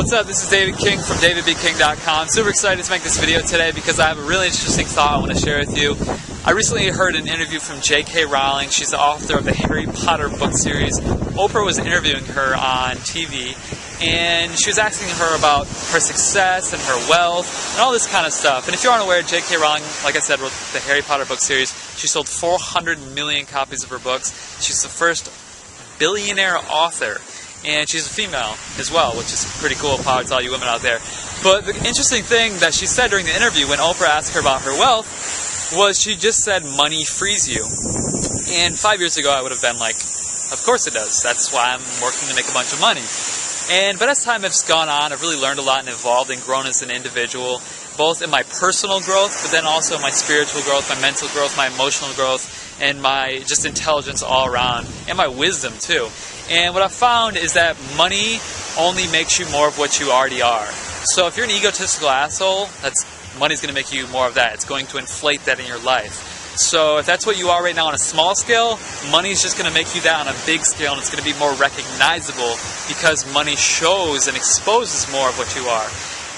what's up? This is David King from davidbking.com. Super excited to make this video today because I have a really interesting thought I want to share with you. I recently heard an interview from J.K. Rowling. She's the author of the Harry Potter book series. Oprah was interviewing her on TV, and she was asking her about her success and her wealth and all this kind of stuff. And if you aren't aware, J.K. Rowling, like I said, wrote the Harry Potter book series. She sold 400 million copies of her books. She's the first billionaire author. And she's a female as well, which is pretty cool. Power to all you women out there. But the interesting thing that she said during the interview when Oprah asked her about her wealth was she just said money frees you. And 5 years ago I would have been like, of course it does. That's why I'm working to make a bunch of money. But as time has gone on, I've really learned a lot and evolved and grown as an individual, both in my personal growth, but then also my spiritual growth, my mental growth, my emotional growth, and my just intelligence all around, and my wisdom too. And what I've found is that money only makes you more of what you already are. So if you're an egotistical asshole, money's going to make you more of that. It's going to inflate that in your life. So if that's what you are right now on a small scale, money's just going to make you that on a big scale, and it's going to be more recognizable because money shows and exposes more of what you are.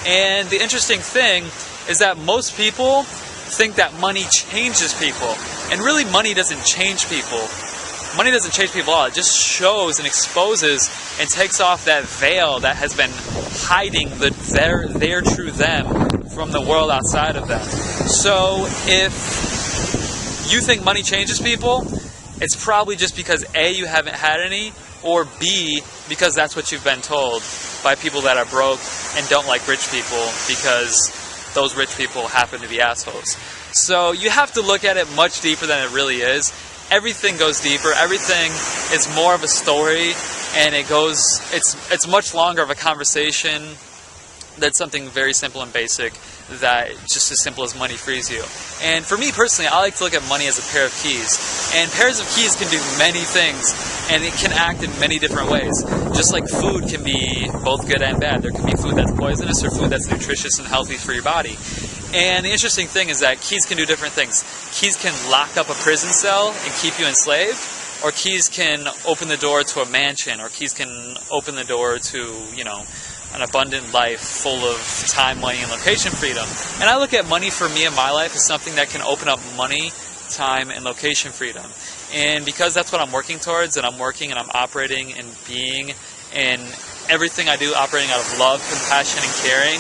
And the interesting thing is that most people think that money changes people. And really, money doesn't change people. Money doesn't change people at all. It just shows and exposes and takes off that veil that has been hiding their true them from the world outside of them. So if you think money changes people, it's probably just because A, you haven't had any, or B, because that's what you've been told by people that are broke and don't like rich people because those rich people happen to be assholes. So you have to look at it much deeper than it really is. Everything goes deeper. Everything is more of a story, and it's much longer of a conversation than something very simple and basic that just as simple as money frees you. And for me personally, I like to look at money as a pair of keys. And pairs of keys can do many things, and it can act in many different ways. Just like food can be both good and bad. There can be food that's poisonous or food that's nutritious and healthy for your body. And the interesting thing is that keys can do different things. Keys can lock up a prison cell and keep you enslaved, or keys can open the door to a mansion, or keys can open the door to, an abundant life full of time, money, and location freedom. And I look at money for me in my life as something that can open up money, time, and location freedom. And because that's what I'm working towards, and I'm working and I'm operating and being, and everything I do operating out of love, compassion, and caring,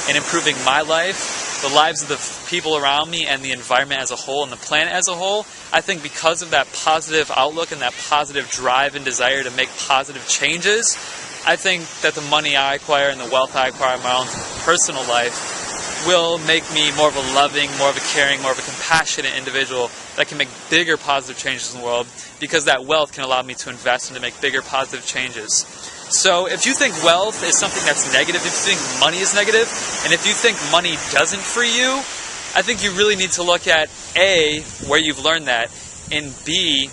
and improving my life, the lives of the people around me, and the environment as a whole, and the planet as a whole, I think because of that positive outlook and that positive drive and desire to make positive changes, I think that the money I acquire and the wealth I acquire in my own personal life will make me more of a loving, more of a caring, more of a compassionate individual that can make bigger positive changes in the world, because that wealth can allow me to invest and to make bigger positive changes. So if you think wealth is something that's negative, if you think money is negative, and if you think money doesn't free you, I think you really need to look at A, where you've learned that, and B,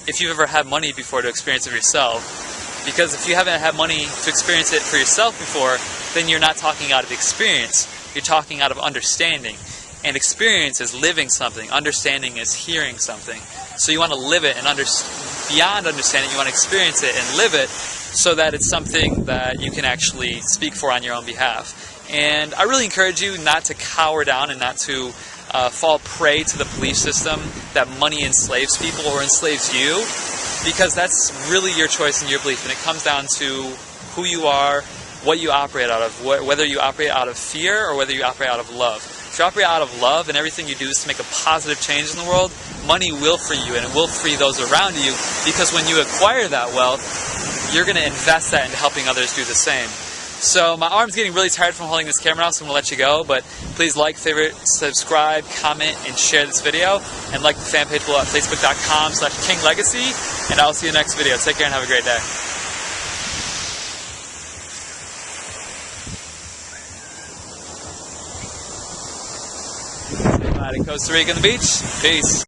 if you've ever had money before to experience it yourself. Because if you haven't had money to experience it for yourself before, then you're not talking out of experience. You're talking out of understanding. And experience is living something. Understanding is hearing something. So you want to live it, and beyond understanding, you want to experience it and live it so that it's something that you can actually speak for on your own behalf. And I really encourage you not to cower down and not to fall prey to the belief system that money enslaves people or enslaves you, because that's really your choice and your belief, and it comes down to who you are, what you operate out of, whether you operate out of fear or whether you operate out of love. If you operate out of love and everything you do is to make a positive change in the world, money will free you, and it will free those around you, because when you acquire that wealth, you're going to invest that into helping others do the same. So my arm's getting really tired from holding this camera now, so I'm going to let you go, but please like, favorite, subscribe, comment, and share this video, and like the fan page below at facebook.com/KingLegacy, and I'll see you in the next video. Take care and have a great day. Out in Costa Rica on the beach. Peace.